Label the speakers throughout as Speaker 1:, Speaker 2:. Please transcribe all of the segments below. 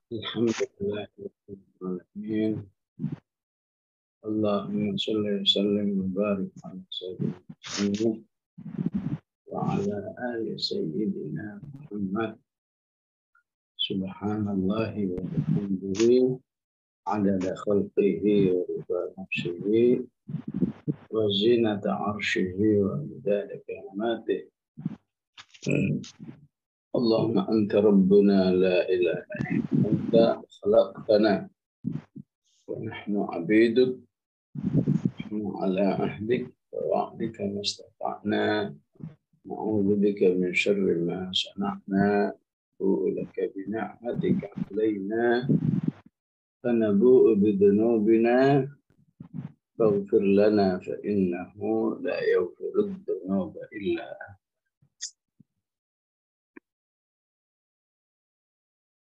Speaker 1: Alhamdulillah alamin. Allahumma shalli wa sallim wa barik ala sayyidina Muhammad wa ala ali sayyidina Muhammad. Subhanallahi wa bihamdihi adada khalqihi wa rida nafsihi wa zinata arshihi wa midada kalimatihi. Allahumma anta rabbuna la ilaha illa anta khalaqtana wa nahnu abiduk على عهدك ووعدك ما استطعنا نعوذ بك من شر ما صنعنا نبوء لك بنعمتك علينا فنبوء بذنوبنا فاغفر لنا فإنه لا يغفر الذنوب إلا أنت.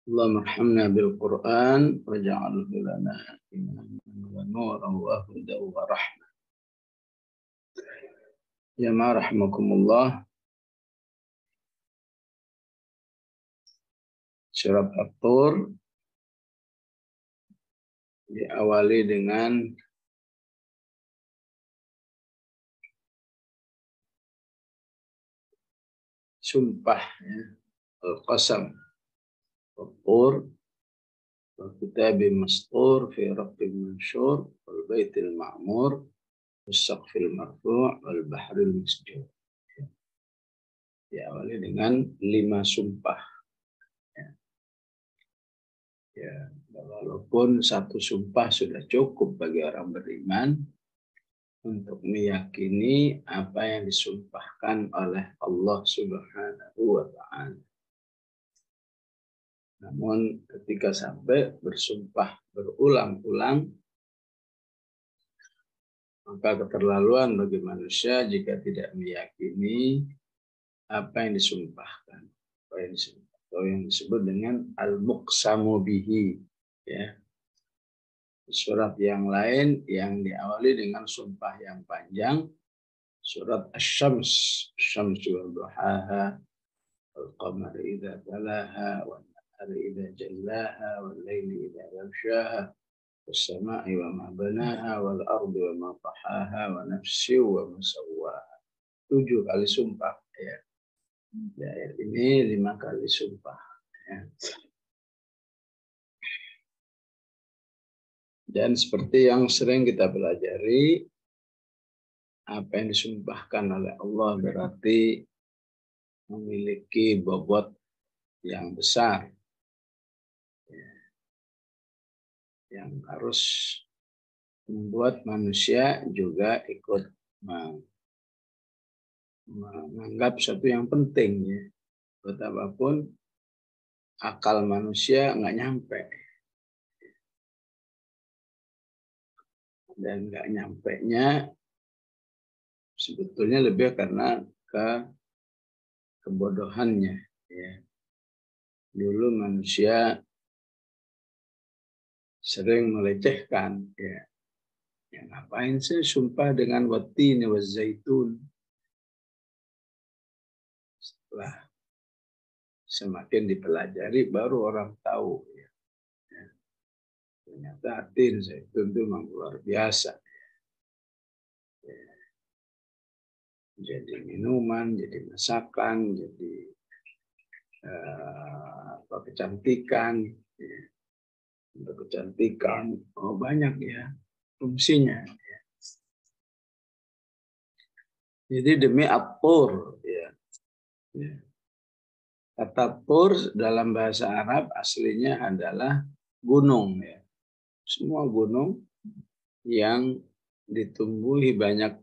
Speaker 1: اللهم ارحمنا بالقرآن واجعله لنا إماما ونورا وهدى ورحمة. Ya rahmakumullah. Surat At-Tur diawali dengan sumpah, ya. Al-Qasam. At-Tur wa kitabim mastur fi raqqim mansyur wal baitil ma'mur was saqfil marfu' wal bahril masjur. Diawali dengan 5 sumpah. Ya, walaupun satu sumpah sudah cukup bagi orang beriman untuk meyakini apa yang disumpahkan oleh Allah Subhanahu wa Ta'ala. Namun ketika sampai bersumpah berulang-ulang, maka keterlaluan bagi manusia jika tidak meyakini apa yang disumpahkan, atau yang disebut dengan al-muqsamu bihi, ya. Surat yang lain yang diawali dengan sumpah yang panjang, surat Asy-Syams, Asy-Syamsu wa duhaha, wal-qamari idza talaha, wan-nahari idza jallaha, wal-laili idza yaghshaha, was-sama'i wa ma banaha, wal-ardi wa ma tahaha, wa nafsin wa ma sawwaha. 7 kali sumpah, ya. Di ayat ini 5 kali sumpah, ya. Dan seperti yang sering kita pelajari, apa yang disumpahkan oleh Allah berarti memiliki bobot yang besar, ya, yang harus membuat manusia juga ikut menganggap sesuatu yang penting, ya. Betapapun akal manusia nggak nyampe. Dan nggak nyampe-nya sebetulnya lebih karena kebodohannya, ya. Dulu manusia sering melecehkan, ya. Ya, ngapain sih sumpah dengan wattini wazzaitun? Setelah semakin dipelajari baru orang tahu, ya. Ya. Ternyata tin zaitun itu memang luar biasa. Ya. Jadi minuman, jadi masakan, jadi kecantikan, ya. Untuk kecantikan, banyak, ya, fungsinya. Ya. Jadi demi At-Tur, ya. Ya. Kata Tur dalam bahasa Arab aslinya adalah gunung, ya. Semua gunung yang ditumbuhi banyak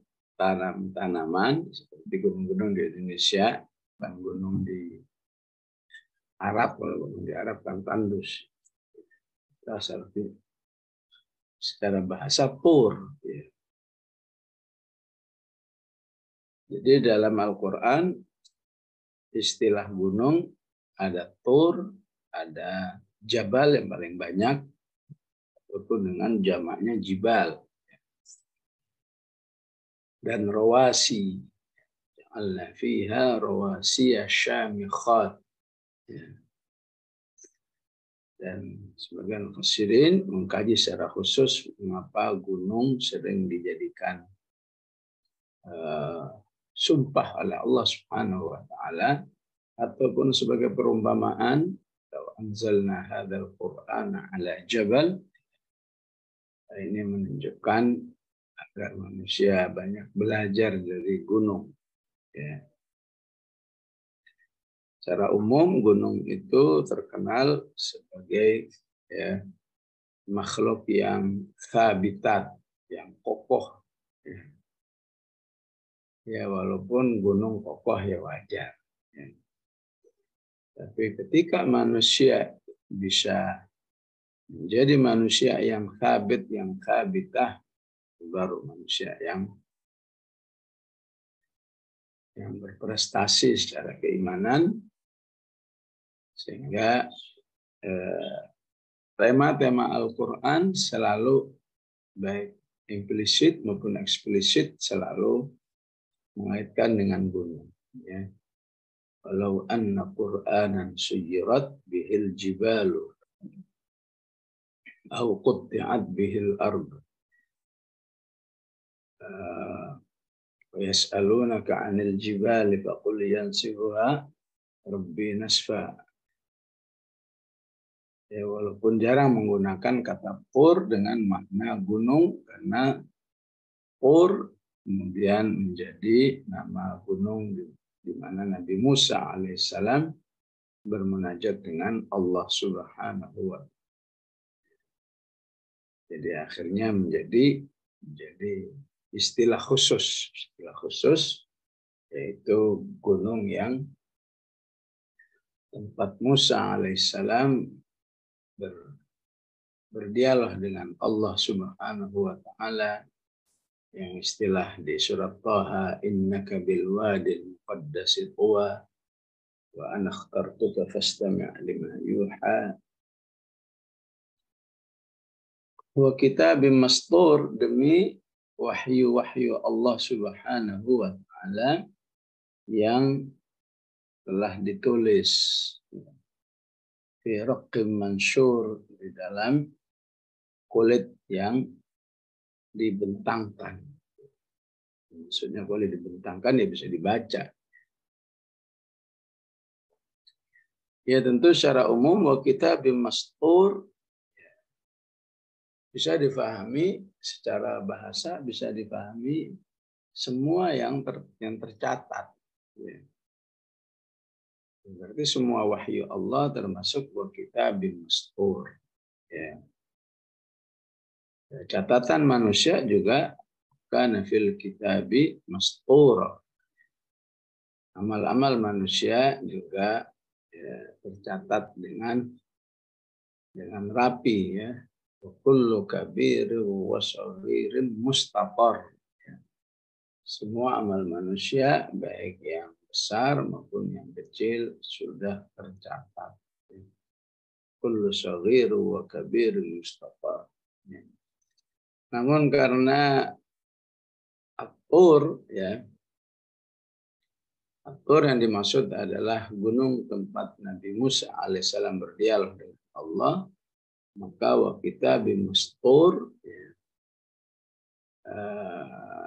Speaker 1: tanaman seperti gunung-gunung di Indonesia dan gunung di Arab. Kalau gunung di Arab kan tandus. Secara bahasa Tur, ya. Jadi dalam Al-Quran istilah gunung ada Tur, ada Jabal yang paling banyak, ataupun dengan jamaknya Jibal, dan Rawasi. Ja'alna fiha rawasiya syamikhat. Ya. Dan sebagian mufassirin mengkaji secara khusus mengapa gunung sering dijadikan sumpah oleh Allah Subhanahu wa taala ataupun sebagai perumpamaan, "Law anzalna hadzal Qur'ana 'ala jabal." Ini menunjukkan agar manusia banyak belajar dari gunung. Ya. Secara umum gunung itu terkenal sebagai makhluk yang habitat, yang kokoh. Ya, walaupun gunung kokoh ya wajar. Ya. Tapi ketika manusia bisa menjadi manusia yang habit, yang habitah, baru manusia yang berprestasi secara keimanan, sehingga tema-tema Al-Quran selalu baik implisit maupun eksplisit selalu mengaitkan dengan gunung. Ya. Walau anna Qur'anan suyirat bihil jibalu au qutti'at bihil ardu wa yas'alunaka 'anil jibali faqul yansifuha rabbi nasfa. Ya, walaupun jarang menggunakan kata pur dengan makna gunung, karena pur kemudian menjadi nama gunung di mana Nabi Musa alaihissalam bermunajat dengan Allah Subhanahu wa ta'ala. Jadi akhirnya menjadi istilah khusus yaitu gunung yang tempat Musa alaihissalam berdialog dengan Allah Subhanahu wa taala, yang istilah di surat Thaha, innaka bil wadil muqaddasi tuwa wa ana akhtartuka fastami' lima yuha wa kitabim mastur, demi wahyu-wahyu Allah Subhanahu wa taala yang telah ditulis fi raqqim mansyur, di dalam kulit yang dibentangkan. Maksudnya kalau dibentangkan ya bisa dibaca. Ya tentu secara umum wa kitabim mastur bisa difahami secara bahasa, bisa difahami semua yang tercatat. Ya. Berarti semua wahyu Allah termasuk wa kitabim mastur. Ya. Catatan manusia juga kana fil kitabi mastura. Amal-amal manusia juga tercatat dengan rapi, ya. Kullu kabirin wa saghirin mustaqar. Semua amal manusia baik yang besar maupun yang kecil sudah tercatat. Kullu saghirin wa kabirin mustaqar. Namun karena At-Tur, ya, At-Tur yang dimaksud adalah gunung tempat Nabi Musa alaihissalam berdialog dengan Allah, maka wa kitabim mastur, ya,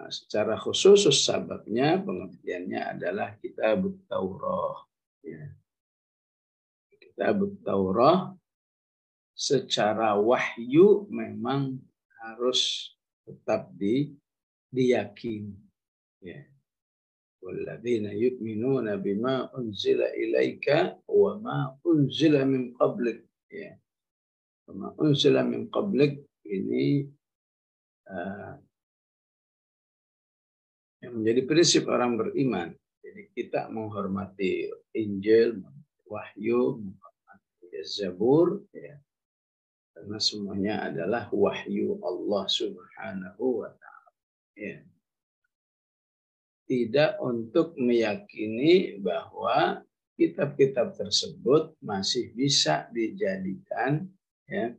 Speaker 1: secara khusus sababnya pengertiannya adalah Kitabut Taurah. Ya. Kitabut Taurah secara wahyu memang harus tetap diyakini. Ya. Walladzina yu'minuna bima unzila ilaika wa ma unzila min qablik. Ya. Wa ma unzila min qablik ini yang menjadi prinsip orang beriman. Jadi kita menghormati Injil, Wahyu, menghormati Zabur, ya, karena semuanya adalah wahyu Allah Subhanahu wa ta'ala. Ya. Tidak untuk meyakini bahwa kitab-kitab tersebut masih bisa dijadikan, ya,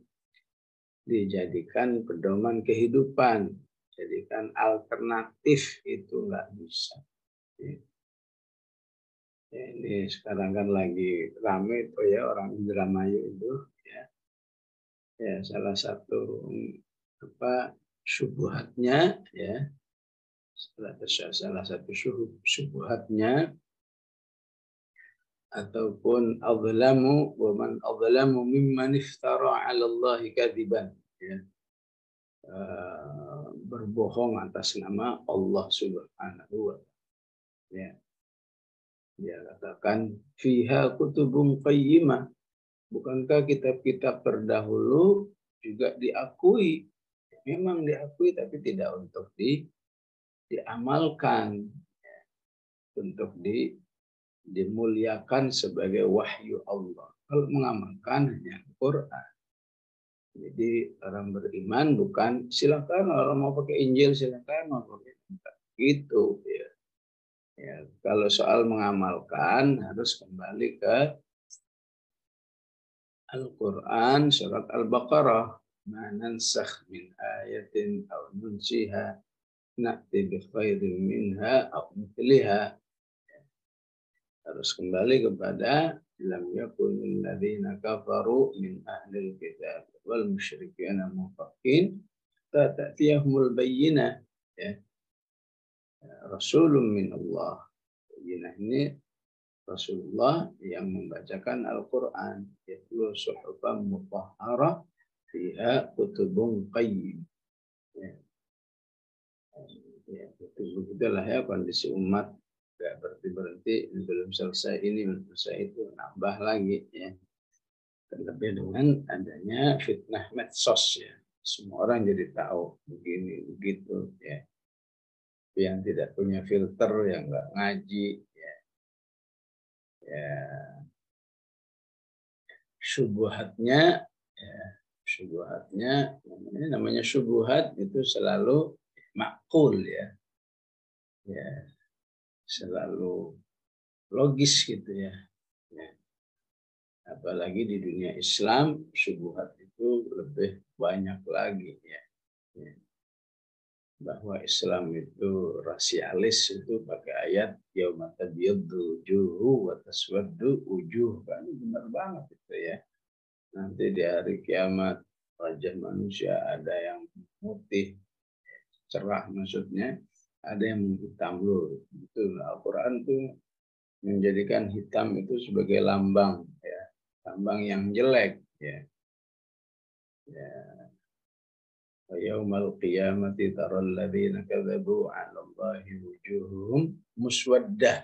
Speaker 1: dijadikan pedoman kehidupan, jadikan alternatif, itu nggak bisa. Ya. Ini sekarang kan lagi ramai itu ya orang Indramayu itu, ya. Ya, salah satu syubhatnya ya, salah satu syubhatnya ataupun adzlamu wa man adzlamu mimman iftara 'ala Allah kadziban ya. Berbohong atas nama Allah Subhanahu wa taala ya. Dia katakan fiha kutubun qayyimah. Bukankah kitab-kitab terdahulu juga diakui? Memang diakui tapi tidak untuk diamalkan, untuk dimuliakan sebagai wahyu Allah. Kalau mengamalkan hanya Al-Quran. Jadi orang beriman bukan silakan orang mau pakai Injil silakan mau pakai gitu ya. Ya, kalau soal mengamalkan harus kembali ke Al-Quran surat Al-Baqarah. Ma nansakh min ayatin aw nunsiha na'ti bi khairin minha aw mithliha. Harus kembali kepada lam yakunil ladzina kafaru min ahlil kitab wal musyrikin munfakin ta'tiyahumul bayyinah ya. Rasulun min Allah. Bayyinah ini Rasulullah yang membacakan Al-Quran. Yatlu suhufan mutahharah fiha kutubun qayyim. Ya. Ya, begitulah ya kondisi umat. Gak berhenti belum selesai ini belum selesai itu nambah lagi ya. Terlebih dengan adanya fitnah medsos ya. Semua orang jadi tahu begini begitu ya. Yang tidak punya filter yang nggak ngaji ya. Ya syubhatnya ya, syubhatnya ini namanya syubhat itu selalu makul ya. Ya selalu logis gitu ya. Ya. Apalagi di dunia Islam syubhat itu lebih banyak lagi ya. Ya. Bahwa Islam itu rasialis itu pakai ayat yauma tabyaddu wujuhu wa taswaddu wujuh kan benar banget itu ya. Nanti di hari kiamat wajah manusia ada yang putih cerah maksudnya, ada yang menghitam loh. Itu Al-Qur'an tuh menjadikan hitam itu sebagai lambang ya, lambang yang jelek ya. Ya. Yaumal qiyamati taral ladzina kadzabu 'ala Allahi wujuhum muswaddah.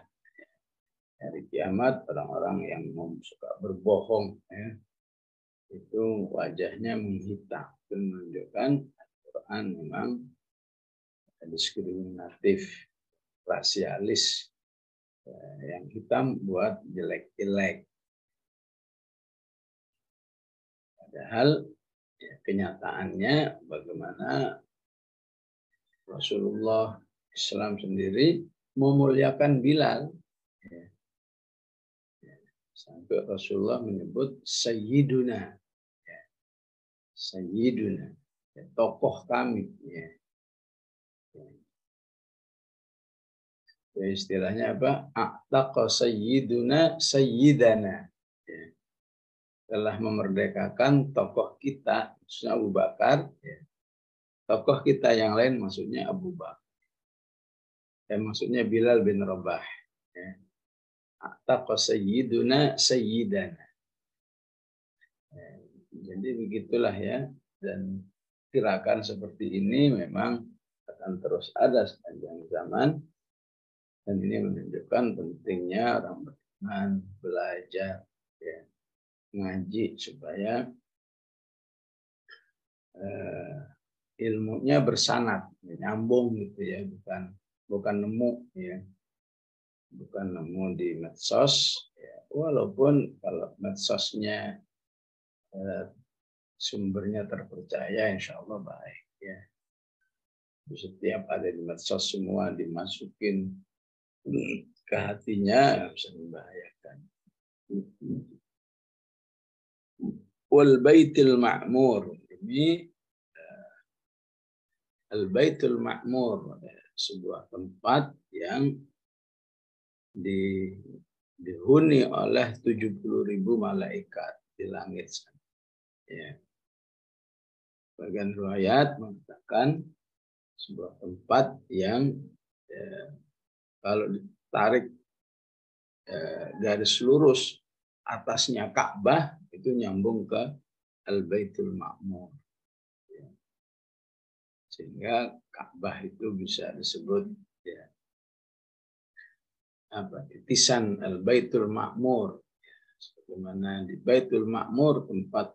Speaker 1: Hari kiamat orang-orang yang suka berbohong ya, itu wajahnya menghitam. Itu menunjukkan Al-Quran memang diskriminatif, rasialis. Yang hitam buat jelek-jelek. Padahal ya, kenyataannya bagaimana Rasulullah Islam sendiri memuliakan Bilal. Ya. Sampai Rasulullah menyebut Sayyiduna. Ya. Sayyiduna. Ya, tokoh kami. Ya. Ya, istilahnya apa? A'taqa Sayyiduna Sayyidana. Ya. Telah memerdekakan tokoh kita, maksudnya Abu Bakar. Ya. Tokoh kita yang lain maksudnya Abu Bakar. Ya, maksudnya Bilal bin Rabah. Ya. A'taqa Sayyiduna Sayyidana. Ya. Jadi begitulah ya. Dan gerakan seperti ini memang akan terus ada sepanjang zaman. Dan ini menunjukkan pentingnya orang beriman belajar ya, ngaji supaya ilmunya bersanad, nyambung gitu ya, bukan nemu ya, bukan nemu di medsos. Ya. Walaupun kalau medsosnya sumbernya terpercaya, insya Allah baik ya. Setiap ada di medsos semua dimasukin ke hatinya bisa membahayakan. Wal baitil ma'mur, ini al baitul ma'mur, sebuah tempat yang dihuni oleh 70.000 malaikat di langit. Ya. Bagian riwayat mengatakan sebuah tempat yang kalau ditarik garis lurus atasnya Ka'bah itu nyambung ke Al-Baitul Ma'mur. Sehingga Ka'bah itu bisa disebut titisan Al-Baitul Ma'mur. Sebagaimana di Baitul Ma'mur tempat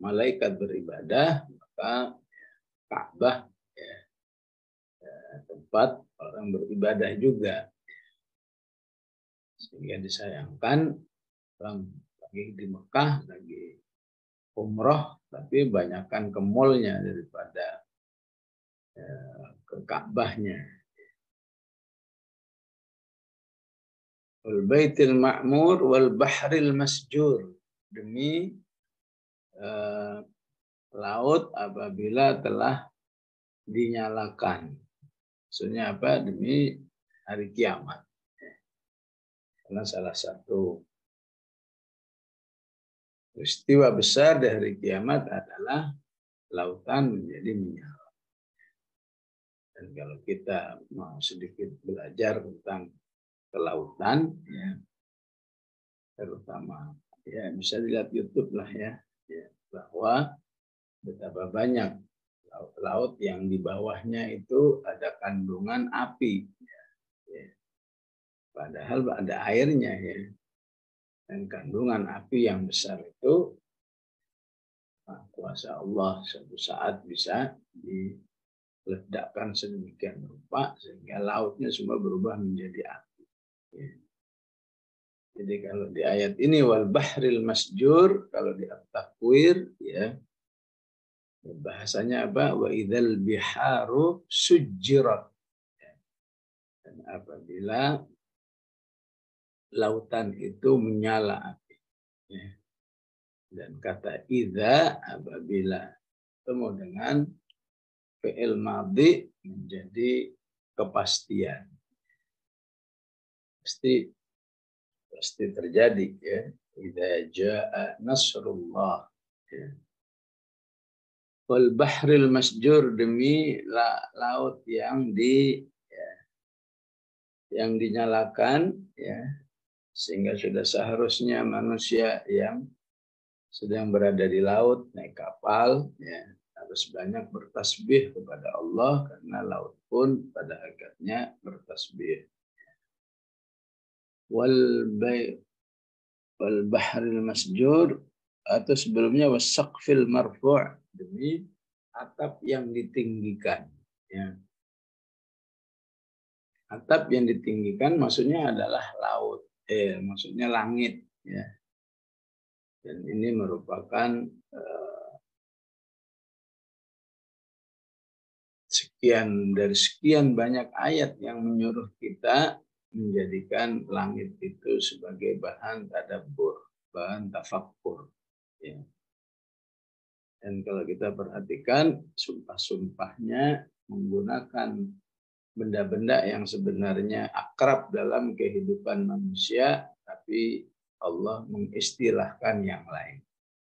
Speaker 1: malaikat beribadah, maka Ka'bah tempat orang beribadah juga. Sehingga disayangkan orang lagi di Mekah, lagi umroh, tapi banyakkan ke mallnya daripada ke Ka'bahnya. Wal Baitul Ma'mur wal Bahril Masjur, demi laut apabila telah dinyalakan. Maksudnya apa? Demi hari kiamat. Karena salah satu peristiwa besar di hari kiamat adalah lautan menjadi menyala. Dan kalau kita mau sedikit belajar tentang kelautan, ya, terutama ya bisa dilihat YouTube lah ya, bahwa betapa banyak laut yang di bawahnya itu ada kandungan api. Ya. Padahal ada airnya ya. Dan kandungan api yang besar itu kuasa Allah suatu saat bisa diledakkan sedemikian rupa sehingga lautnya semua berubah menjadi api. Ya. Jadi kalau di ayat ini wal bahril masjur, kalau di at-takwir ya bahasanya apa? Wa idzal biharu sujjirat. Dan apabila lautan itu menyala api. Ya. Dan kata idza apabila ketemu dengan fi'il madhi menjadi kepastian. Pasti terjadi ya. Idza jaa nasrullah. Ya. Wal bahril masjur, demi laut yang yang dinyalakan ya, sehingga sudah seharusnya manusia yang sedang berada di laut naik kapal ya harus banyak bertasbih kepada Allah, karena laut pun pada hakikatnya bertasbih. Wal bahril masjur, atau sebelumnya wasaqfil marfu', demi atap yang ditinggikan ya. Atap yang ditinggikan maksudnya adalah laut, maksudnya langit ya. Dan ini merupakan sekian banyak ayat yang menyuruh kita menjadikan langit itu sebagai bahan tadabbur, bahan tafakkur. Ya. Dan kalau kita perhatikan sumpah-sumpahnya menggunakan benda-benda yang sebenarnya akrab dalam kehidupan manusia, tapi Allah mengistilahkan yang lain.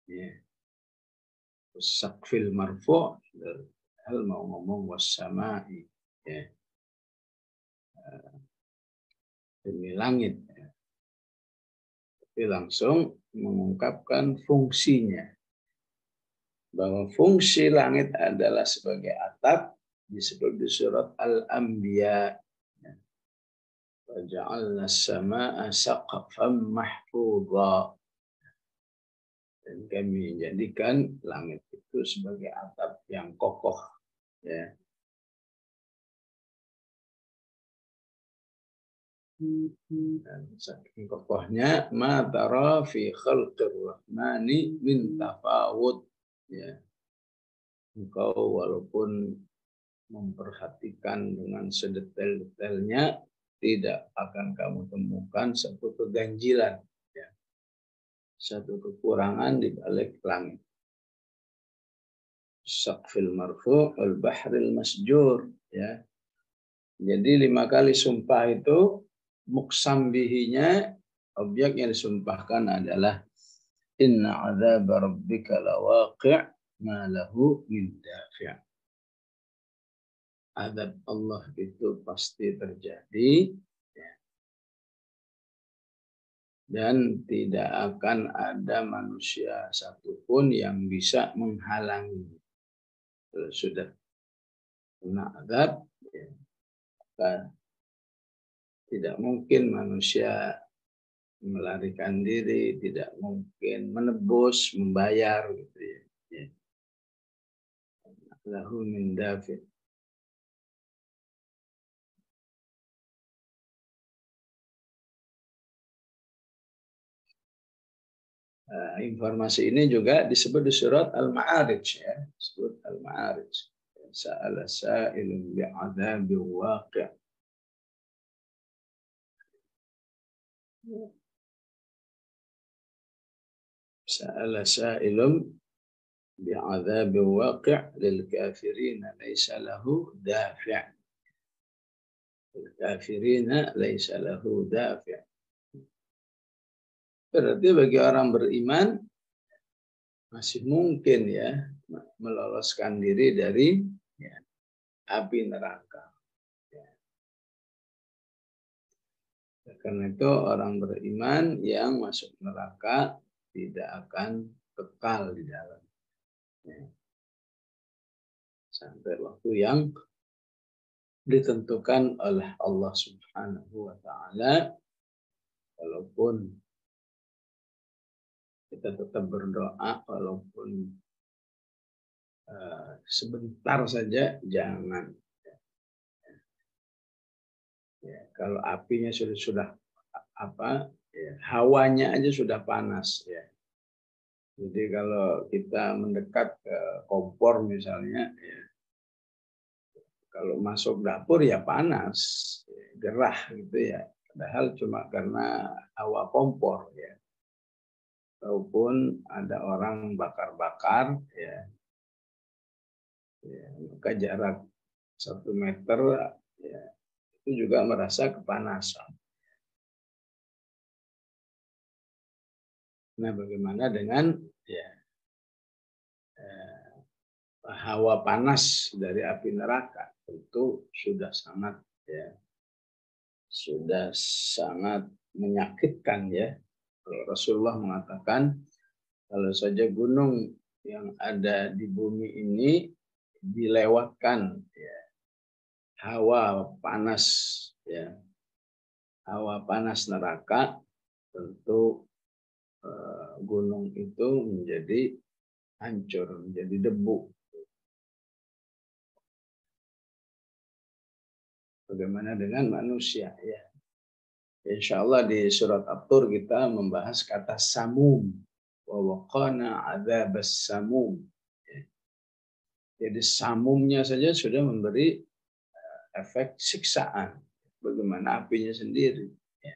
Speaker 1: Ya. Saqfil marfu', hal mau ngomong wassama'i, ya. Demi langit. Ya. Tapi langsung mengungkapkan fungsinya. Bahwa fungsi langit adalah sebagai atap, disebut di surat Al-Anbiya. Waja'alna as-samaa'a saqfan mahfudha. Dan kami jadikan langit itu sebagai atap yang kokoh. Ya. Dan saking kokohnya, ma tara fi khalqir rahmani min tafawud. Ya. Engkau walaupun memperhatikan dengan sedetail-detailnya, tidak akan kamu temukan satu keganjilan, ya. Satu kekurangan di balik langit. Saqfil marfu' wal bahril masjur, ya. Jadi 5 kali sumpah itu muqsam bihinya, objek yang disumpahkan adalah inna adzab rabbika lawaqi', ma lahu min dafi'. Azab Allah itu pasti terjadi, ya. Dan tidak akan ada manusia satupun yang bisa menghalangi. Kalau sudah kena azab, ya, maka tidak mungkin manusia melarikan diri, tidak mungkin menebus, membayar, gitu ya. Ya. Lahu min dafi'. Informasi ini juga disebut di surat Al-Ma'arij, ya, disebut Al-Ma'arij. Sa'ala sa'ilun bi'adzabil waqi'. Sa'ala sa'ilun bi'adzabil waqi' lil kafirina laisa lahu dafi'. Lil kafirina laisa lahu dafi'. Berarti bagi orang beriman masih mungkin, ya, meloloskan diri dari, ya, api neraka. Ya. Karena itu orang beriman yang masuk neraka tidak akan kekal di dalam, ya, sampai waktu yang ditentukan oleh Allah Subhanahu wa Ta'ala. Walaupun kita tetap berdoa, walaupun sebentar saja, jangan. Ya, kalau apinya sudah apa, ya, hawanya aja sudah panas, ya. Jadi kalau kita mendekat ke kompor misalnya, ya, kalau masuk dapur ya panas, ya, gerah gitu ya. Padahal cuma karena hawa kompor, ya. Ataupun ada orang bakar-bakar, ya, ya, maka jarak 1 meter, ya, itu juga merasa kepanasan. Nah, bagaimana dengan, ya, hawa panas dari api neraka? Tentu sudah sangat, ya, sudah sangat menyakitkan, ya. Rasulullah mengatakan, kalau saja gunung yang ada di bumi ini dilewatkan, ya, hawa panas, ya, hawa panas neraka, tentu gunung itu menjadi hancur, menjadi debu. Bagaimana dengan manusia, ya? Insya Allah di surat At-Tur kita membahas kata samum. Wa waqana adzabas samum. Jadi samumnya saja sudah memberi efek siksaan. Bagaimana apinya sendiri. Ya.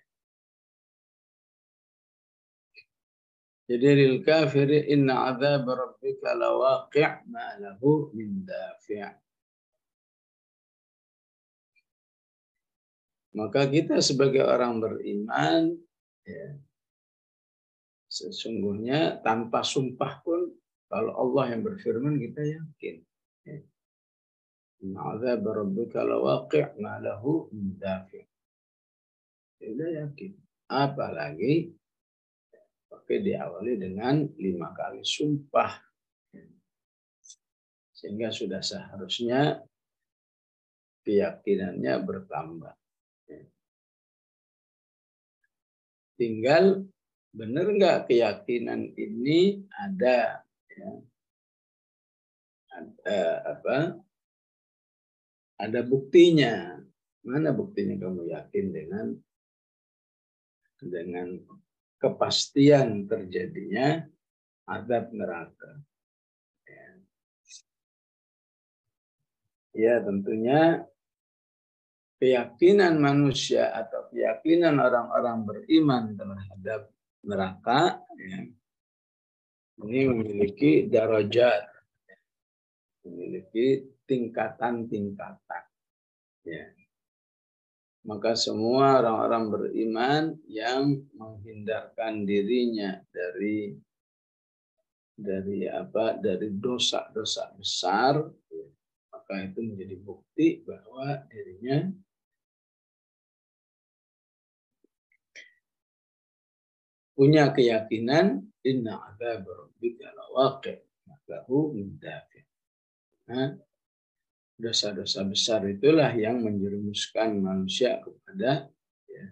Speaker 1: Jadi lil kafiri inna adzab rabbika lawaqi' ma lahu min dafi'. Maka kita sebagai orang beriman, ya, sesungguhnya tanpa sumpah pun, kalau Allah yang berfirman kita yakin. Inna adzab rabbika lawaqi' ma lahu min dafi'. Sudah yakin. Apalagi pakai diawali dengan 5 kali sumpah. Sehingga sudah seharusnya keyakinannya bertambah. Tinggal benar nggak keyakinan ini ada, ya, ada buktinya. Mana buktinya kamu yakin dengan kepastian terjadinya azab neraka? Ya, tentunya keyakinan manusia atau keyakinan orang-orang beriman terhadap neraka, ya, ini memiliki darajat, memiliki tingkatan-tingkatan. Ya. Maka semua orang-orang beriman yang menghindarkan dirinya dari dari apa? Dari dosa-dosa besar, maka itu menjadi bukti bahwa dirinya punya keyakinan inna adzab rabbika lawaqi' lahu min dafi'. Nah, dosa-dosa besar itulah yang menjerumuskan manusia kepada ya,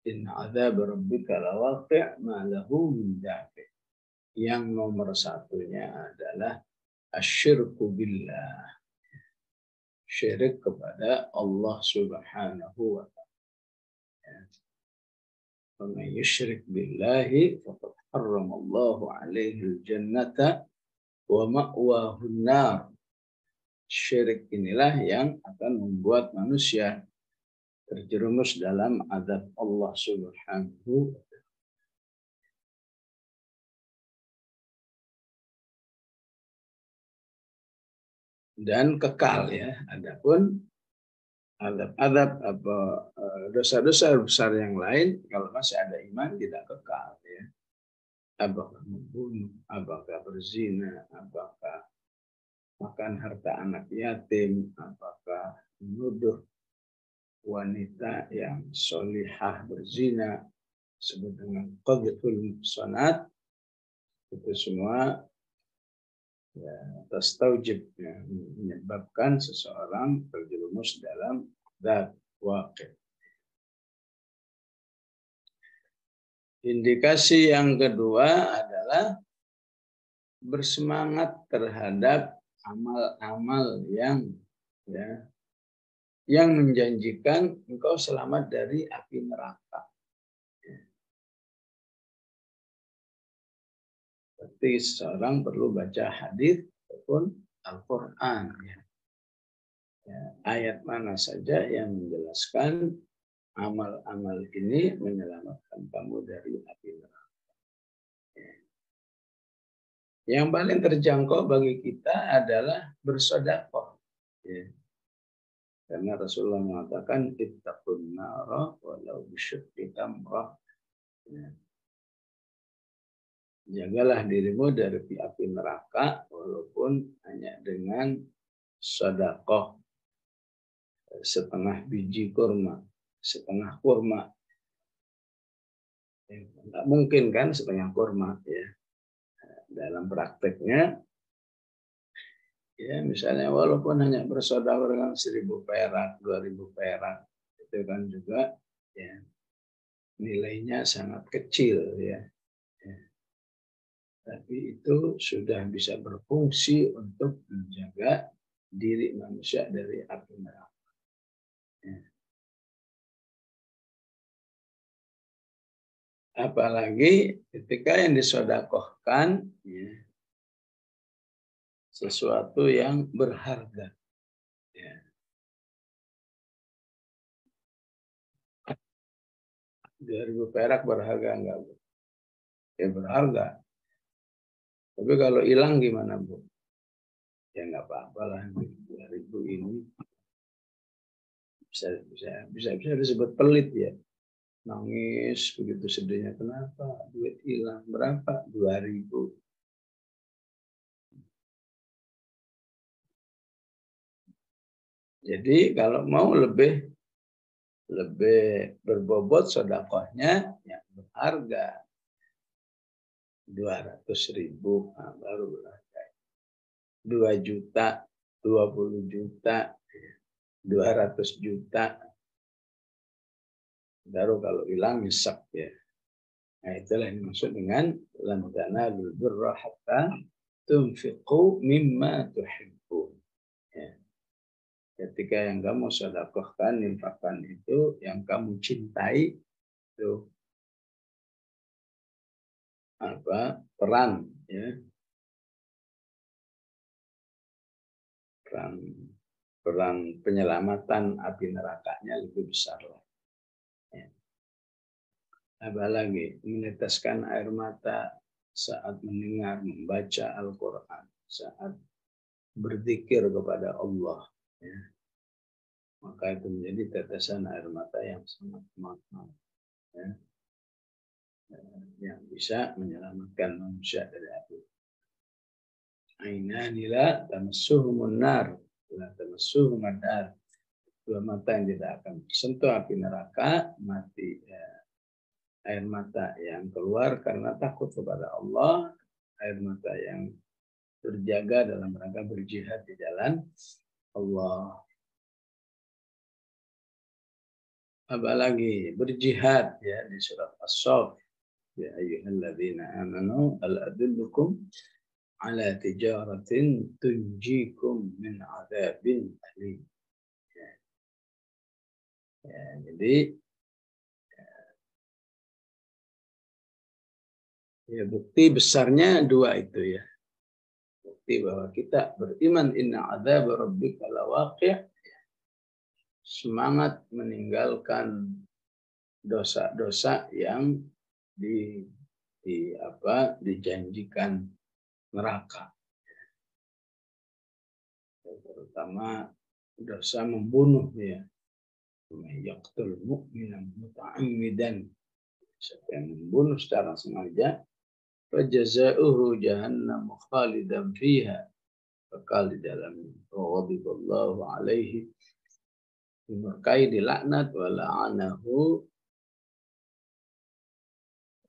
Speaker 1: inna adzab rabbika lawaqi' ma lahu min dafi'. Yang nomor satunya adalah asyirku billah. Syirik kepada Allah Subhanahu wa ta'ala. ومن يشرك بالله فقد حرم الله عليه الجنة ومأواه النار. Syirik inilah yang akan membuat manusia terjerumus dalam azab Allah Subhanahu wa ta'ala. Dan kekal ya. Adapun adab-adab apa dosa-dosa besar yang lain kalau masih ada iman tidak kekal ya. Apakah membunuh, apakah berzina, apakah makan harta anak yatim, apakah menuduh wanita yang solihah berzina disebut dengan qadhful muhsanat, itu semua ya, tastaujib ya, menyebabkan seseorang terjerumus dalam dzat waqi'. Indikasi yang kedua adalah bersemangat terhadap amal-amal yang ya, yang menjanjikan engkau selamat dari api neraka. Berarti seseorang perlu baca hadis ataupun Al-Quran. Ya. Ya, ayat mana saja yang menjelaskan amal-amal ini menyelamatkan kamu dari api neraka. Ya. Yang paling terjangkau bagi kita adalah bersedekah. Ya. Karena Rasulullah mengatakan ittaqun nara walau bisyuqqi tamrah. Ya. Jagalah dirimu dari api neraka walaupun hanya dengan sedekah setengah biji kurma, setengah kurma. Tidak mungkin kan setengah kurma ya. Dalam prakteknya ya misalnya walaupun hanya bersedekah dengan 1.000 perak, 2.000 perak itu kan juga ya nilainya sangat kecil ya. Tapi itu sudah bisa berfungsi untuk menjaga diri manusia dari api neraka. Ya. Apalagi ketika yang disedekahkan ya, sesuatu yang berharga. Ya. 2.000 perak berharga enggak, Bu? Ya berharga. Tapi kalau hilang gimana, Bu? Ya nggak apa-apa lah, 2.000 ini bisa disebut pelit ya. Nangis begitu sedihnya, kenapa duit hilang, berapa? 2.000. Jadi kalau mau lebih berbobot sedekahnya yang berharga 200.000 baru berharga. 2 juta, 20 juta, 200 juta baru kalau hilang nyesek ya. Nah itulah yang dimaksud dengan lan tanalul birra hatta tunfiqu mimma tuhibbun. Ya. Ketika yang kamu sedekahkan, infakkan itu yang kamu cintai itu apa? Peran ya. Peran penyelamatan api nerakanya lebih besar lah. Ya. Apalagi meneteskan air mata saat mendengar, membaca Al-Quran, saat berzikir kepada Allah. Ya. Maka itu menjadi tetesan air mata yang sangat mahal. Ya. Yang bisa menyelamatkan manusia dari api. ainani la tamassuhumun nar, la tamassuhumun nar. Dua mata yang tidak akan tersentuh api neraka, mati air mata yang keluar karena takut kepada Allah, air mata yang terjaga dalam rangka berjihad di jalan Allah. Apalagi berjihad ya di surat As-Saff, ya ayyuhalladzina amanu hal adullukum ala tijaratin tunjikum min adzabin alim. Ya, jadi ya bukti besarnya dua itu ya. Bukti bahwa kita beriman inna adzab rabbika lawaqi', semangat meninggalkan dosa-dosa yang dijanjikan neraka. Terutama dosa membunuh ya. Yaqtul mu'minan muta'ammidan. Siapa yang membunuh secara sengaja, fajaza'uhu jahannam khalidan fiha. Kekal di dalamnya. Ghadiballahu alaihi. Dimurkai, dilaknat, wa la'anahu.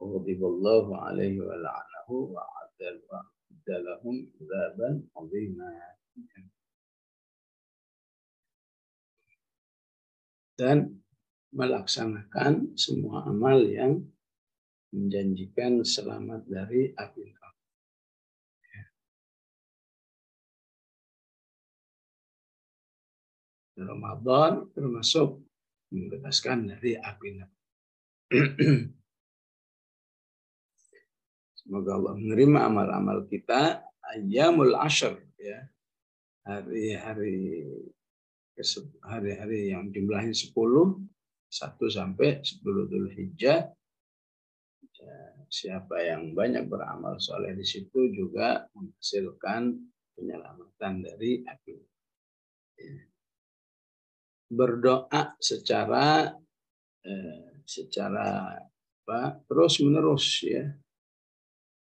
Speaker 1: Ghadiballahu alaihi wa la'anahu wa adalahum adzaban 'azima. Dan melaksanakan semua amal yang menjanjikan selamat dari api neraka. Ramadan termasuk membebaskan dari api neraka. Semoga Allah menerima amal-amal kita. Ayyamul Ashr ya. Hari-hari yang jumlahnya 10, 1 sampai 10 Dzulhijjah. Siapa yang banyak beramal soleh di situ juga menghasilkan penyelamatan dari api. Berdoa secara terus menerus ya.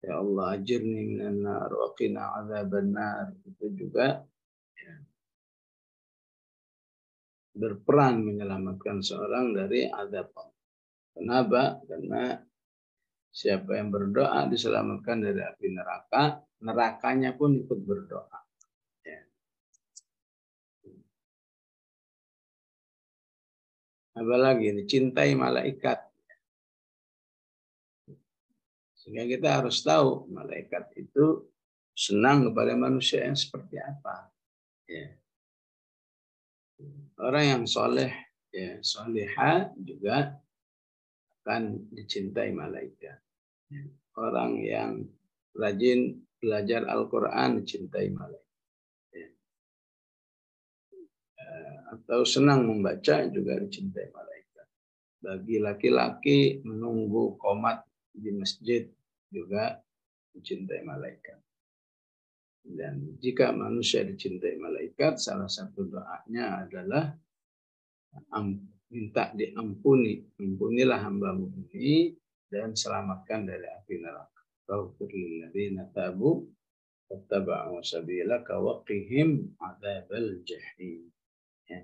Speaker 1: Ya Allah ajirni minan nar wa qina adzabannar, itu juga ya, berperan menyelamatkan seorang dari azab. Kenapa? Karena siapa yang berdoa diselamatkan dari api neraka, nerakanya pun ikut berdoa. Ya. Apalagi dicintai malaikat. Sehingga kita harus tahu malaikat itu senang kepada manusia yang seperti apa. Ya. Orang yang soleh, ya, solehah juga akan dicintai malaikat. Orang yang rajin belajar Al-Quran dicintai malaikat. Atau senang membaca juga dicintai malaikat. Bagi laki-laki menunggu qomat di masjid juga dicintai malaikat. Dan jika manusia dicintai malaikat, salah satu doanya adalah minta diampuni. Ampunilah hambamu ini dan selamatkan dari api neraka. Faghfir lil ladzina tabu wattaba'u sabilaka wa qihim adzabal jahim. Ya.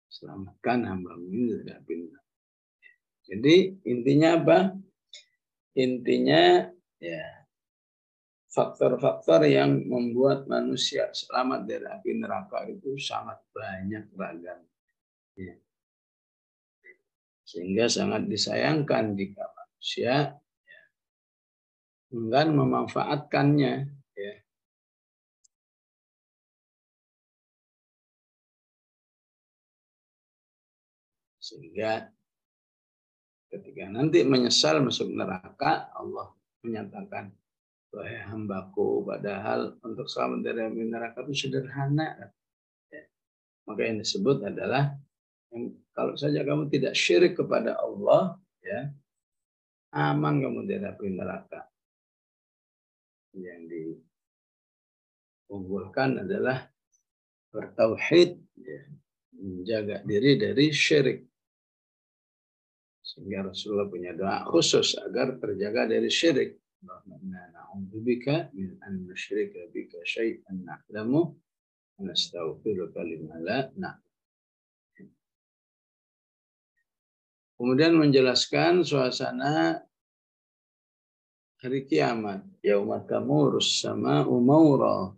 Speaker 1: Selamatkan hambamu ini dari api neraka. Jadi intinya apa? Intinya ya faktor-faktor yang membuat manusia selamat dari api neraka itu sangat banyak beragam. Ya. Sehingga sangat disayangkan jika manusia ya, enggan memanfaatkannya. Ya. Sehingga ketika nanti menyesal masuk neraka, Allah menyatakan, wahai hambaku, padahal untuk selamat dari api neraka itu sederhana. Ya. Maka yang disebut adalah kalau saja kamu tidak syirik kepada Allah, ya, aman kamu dari api neraka. Yang diunggulkan adalah bertauhid, ya, menjaga diri dari syirik. Sehingga Rasulullah punya doa khusus agar terjaga dari syirik. Allahumma inna na'udzubika min an nusyrika bika syai'an na'lamu wa nastaghfiruka lima la na'lam. Kemudian menjelaskan suasana hari kiamat, yauma tamurus sama'u maura.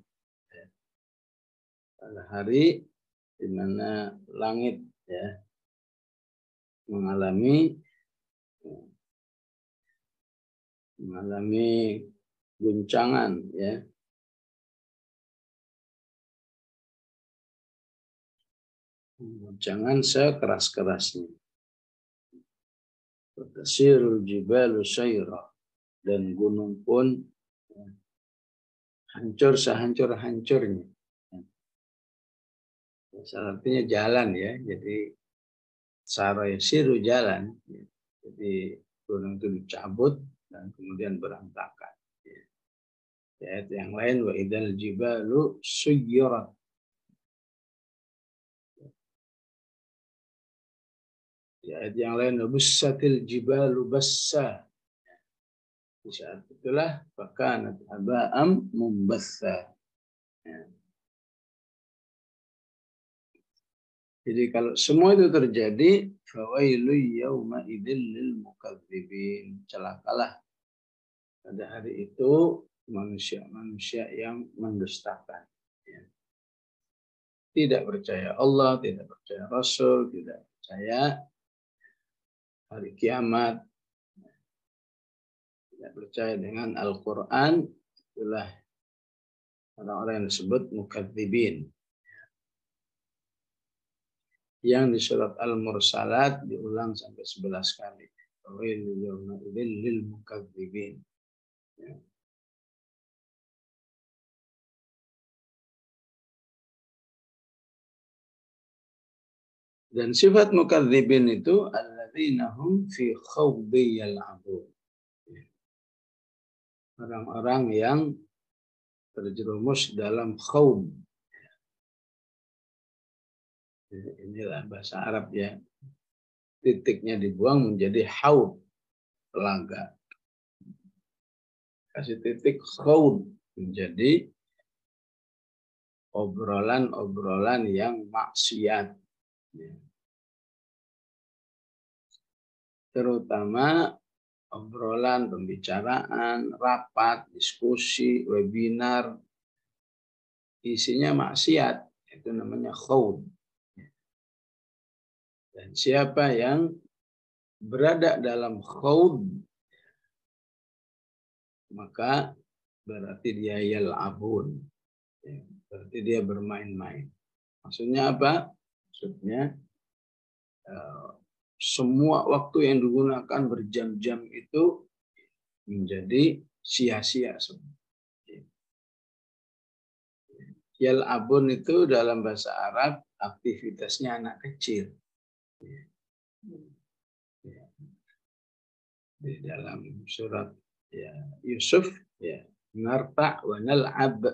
Speaker 1: Pada hari di mana langit ya mengalami guncangan ya. Guncangan sekeras-kerasnya. Tasirul jibalu sayra, dan gunung pun hancur sehancur-hancurnya. Artinya jalan ya, jadi sarayasiru jalan, ya. Jadi gunung itu dicabut dan kemudian berantakan. Ya. Ayat yang lain wa idzal jibalu suyyirat. Ya, ayat yang lain bussatil jibalu bassa. Di saat itulah fakanat haba'am mumbatsa. Ya. Jadi kalau semua itu terjadi, fawailu yauma idzil lil mukadzibin. Celakalah pada hari itu manusia-manusia yang mendustakan. Ya. Tidak percaya Allah, tidak percaya Rasul, tidak percaya hari kiamat, tidak percaya dengan Al-Quran, itulah orang-orang yang disebut mukadzibin. Yang di surat Al-Mursalat diulang sampai 11 kali. Wailul yawma idzil lil mukadzibin. Ya. Dan sifat mukadzibin itu alladzina hum fi khawdi yal'abun. Orang-orang yang terjerumus dalam khawd. Inilah bahasa Arab ya. Titiknya dibuang menjadi haud, telaga. Kasih titik khawd menjadi obrolan-obrolan yang maksiat. Terutama obrolan, pembicaraan, rapat, diskusi, webinar, isinya maksiat. Itu namanya khawd. Dan siapa yang berada dalam khawd, maka berarti dia yal'abun. Berarti dia bermain-main. Maksudnya apa? Maksudnya semua waktu yang digunakan berjam-jam itu menjadi sia-sia semua. Yal'abun itu dalam bahasa Arab aktivitasnya anak kecil. Di dalam surat ya, Yusuf ya, narta wa nal'ab.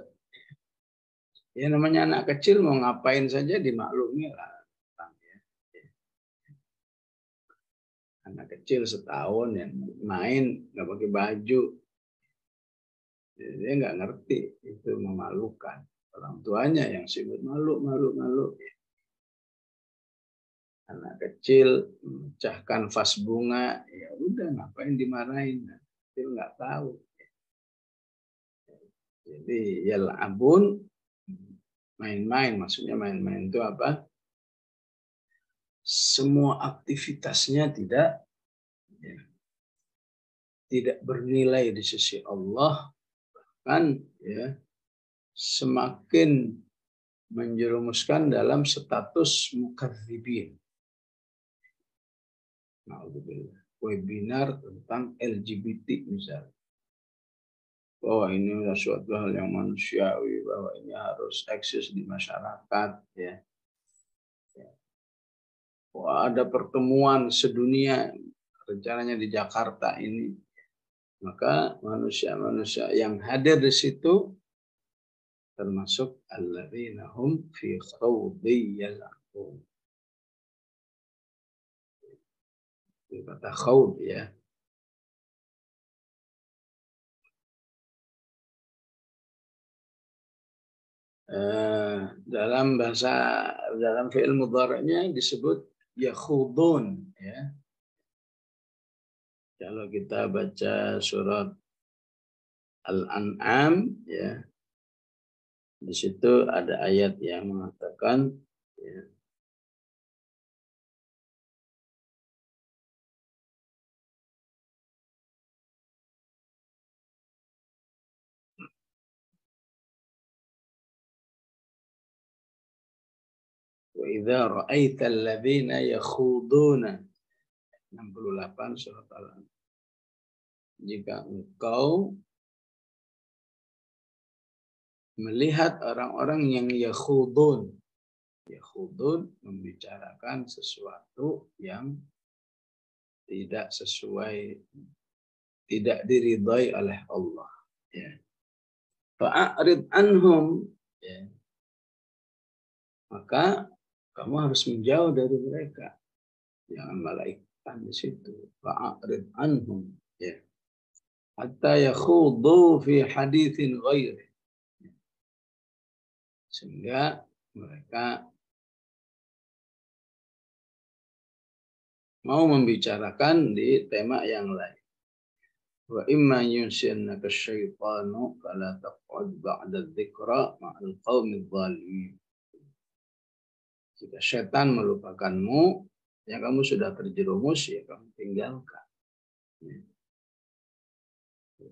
Speaker 1: Ya namanya anak kecil mau ngapain saja dimaklumi lah. Anak kecil setahun yang main nggak pakai baju, dia nggak ngerti, itu memalukan. Orang tuanya yang sibuk malu. Anak kecil memecahkan vas bunga, ya udah ngapain dimarahin? Kecil nggak tahu. Jadi yal'abun, main-main. Maksudnya main-main itu apa? Semua aktivitasnya tidak bernilai di sisi Allah, bahkan ya semakin menjerumuskan dalam status mukadzibin. Webinar tentang LGBT misalnya. Bahwa ini adalah suatu hal yang manusiawi, bahwa ini harus eksis di masyarakat. Ya. Wah, ada pertemuan sedunia rencananya di Jakarta ini. Maka manusia-manusia yang hadir di situ termasuk alladzina hum fi khawdi yal'abun. Kata khawd ya. dalam fi'il mudhari'nya disebut yakhudun, ya. Kalau kita baca surat Al-An'am, ya, di situ ada ayat yang mengatakan, ya, wa idza ra'aital ladzina yakhuduna 68 surat Al-An'am. Jika engkau melihat orang-orang yang yakhudun membicarakan sesuatu yang tidak sesuai, tidak diridhai oleh Allah, ya. Fa'arid anhum, ya. Maka kamu harus menjauh dari mereka. Jangan malaikat di situ. Fa'arid anhum, ya. Hatta yakhudu fi haditsin ghairi. Sehingga mereka mau membicarakan di tema yang lain. Wa imma yunsiyannaka syaitanu fala taq'ud ba'da dzikra ma'al qaumidz zalimin. Jika setan melupakanmu, yang kamu sudah terjerumus, ya kamu tinggalkan.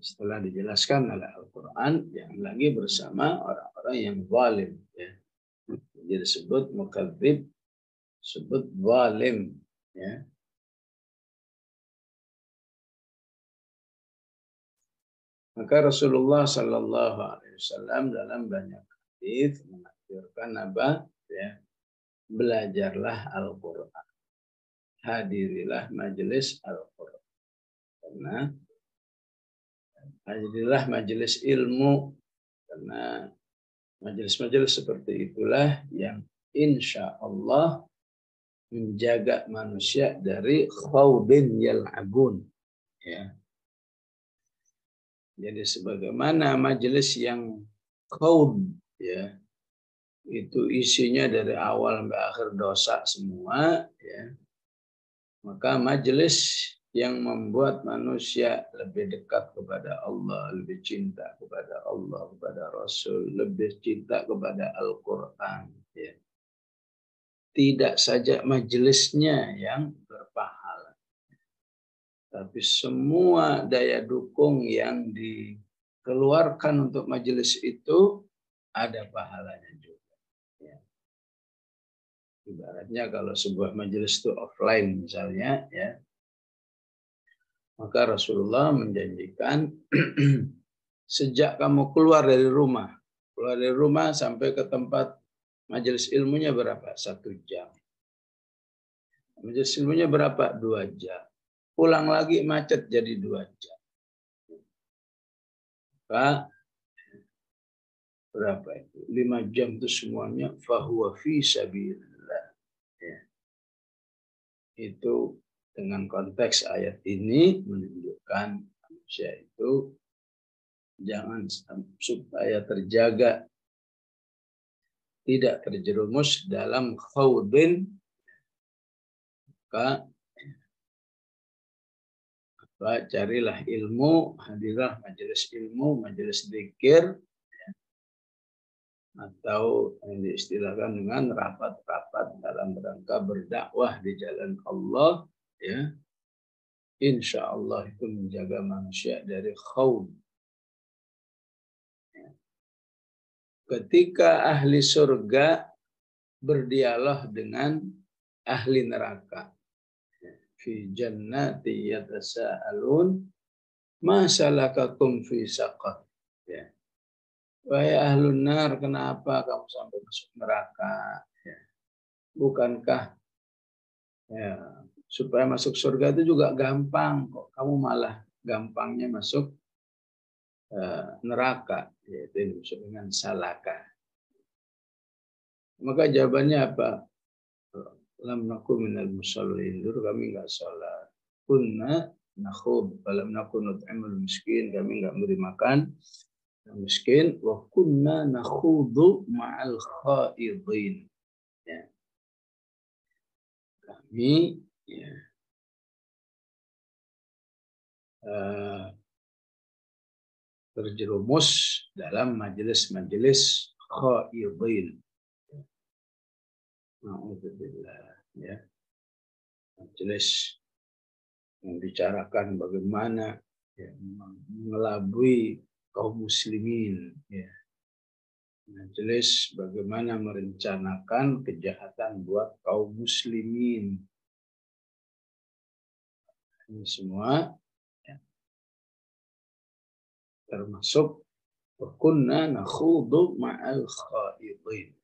Speaker 1: Setelah dijelaskan oleh Al-Quran, jangan lagi bersama orang-orang yang zalim, ya. Jadi disebut mukadzib, disebut zalim, ya. Maka Rasulullah Sallallahu Alaihi Wasallam dalam banyak hadis mengajarkan apa? Ya, belajarlah Al-Quran, hadirilah majelis Al-Quran, karena hadirilah majelis ilmu, karena majelis-majelis seperti itulah yang insya Allah menjaga manusia dari khawdin yal'abun, ya. Jadi sebagaimana majelis yang khawd, ya, itu isinya dari awal sampai akhir dosa semua, ya. Maka majelis yang membuat manusia lebih dekat kepada Allah, lebih cinta kepada Allah, kepada Rasul, lebih cinta kepada Al-Quran, ya. Tidak saja majelisnya yang berpahala, tapi semua daya dukung yang dikeluarkan untuk majelis itu ada pahalanya juga, ya. Ibaratnya kalau sebuah majelis itu offline misalnya, ya, maka Rasulullah menjanjikan sejak kamu keluar dari rumah sampai ke tempat majelis ilmunya berapa? 1 jam. Majelis ilmunya berapa? 2 jam. Pulang lagi macet jadi 2 jam. Maka berapa itu? 5 jam itu semuanya fahuwa fi sabilillah, ya. Itu dengan konteks ayat ini menunjukkan manusia itu jangan supaya terjaga tidak terjerumus dalam khawdin, maka carilah ilmu, hadirlah majelis ilmu, majelis zikir, ya, atau yang diistilahkan dengan rapat-rapat dalam rangka berdakwah di jalan Allah, ya. Insya Allah itu menjaga manusia dari khawd. Ketika ahli surga berdialog dengan ahli neraka, fi jannati yatasaalun ma salakakum fi saqar, ya. Wahai ahlun nar, kenapa kamu sampai masuk neraka, ya. Bukankah, ya, supaya masuk surga itu juga gampang, kok kamu malah gampangnya masuk neraka, yaitu yang disebut dengan salaka. Maka jawabannya apa? Lam naku minal musallin, dulu kami nggak sholat. Kunna nakhud, lam naku nut'imul miskin, kami nggak memberi makan miskin, wa kunna nakhudu ma'al khaidin. Ya. Kami ya, terjerumus dalam majelis-majelis khaidin. Na'udzubillah, ya. Majelis membicarakan bagaimana ya, mengelabui kaum muslimin, ya. Majelis bagaimana merencanakan kejahatan buat kaum muslimin. Ini semua ya, termasuk kunna nakhudu ma'al khaidin.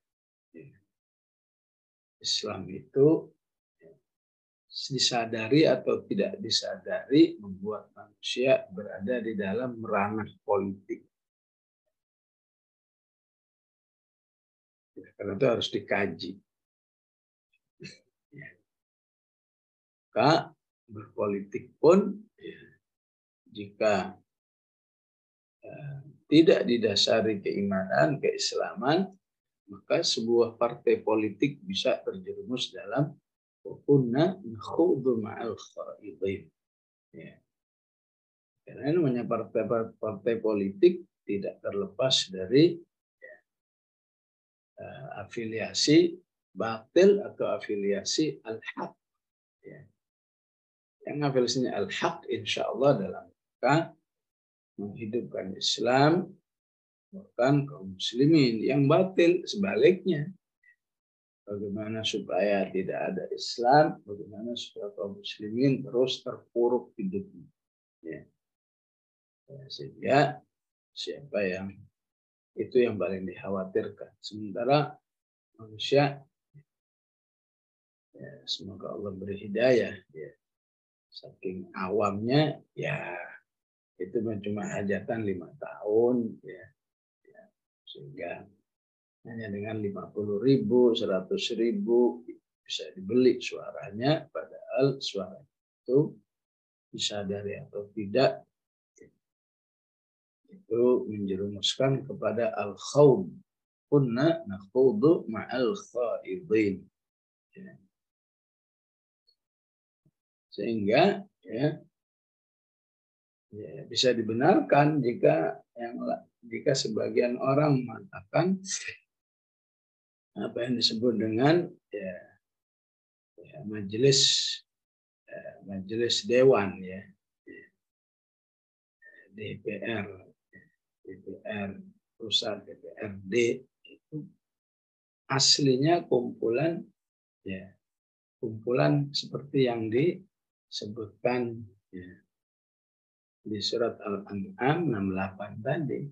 Speaker 1: Ya. Islam itu ya, disadari atau tidak disadari membuat manusia berada di dalam ranah politik. Karena itu harus dikaji. Ya. Maka berpolitik pun ya, jika tidak didasari keimanan, keislaman, maka sebuah partai politik bisa terjerumus dalam kunna nakhudu ma'al khaidin. Ya. Karena namanya partai politik tidak terlepas dari ya, afiliasi batil atau afiliasi al-haq. Ya. Yang afiliasinya al-haq insya Allah dalam rangka menghidupkan Islam, bahkan kaum muslimin. Yang batil sebaliknya. Bagaimana supaya tidak ada Islam, bagaimana supaya kaum muslimin terus terpuruk hidupnya. Ya. Sehingga siapa yang itu yang paling dikhawatirkan. Sementara manusia, ya, semoga Allah beri hidayah. Ya. Saking awamnya, ya itu cuma hajatan 5 tahun, ya. Ya. Sehingga hanya dengan 50.000, 100.000 bisa dibeli suaranya, padahal suara itu disadari atau tidak itu menjerumuskan kepada al-khawd. Kunna nakhudu ma'al khaidin. Ya. Sehingga ya, ya, bisa dibenarkan jika sebagian orang mengatakan apa yang disebut dengan ya, ya, majelis dewan ya, DPR, pusat DPRD itu aslinya kumpulan seperti yang disebutkan ya, di surat Al-An'am 68 tadi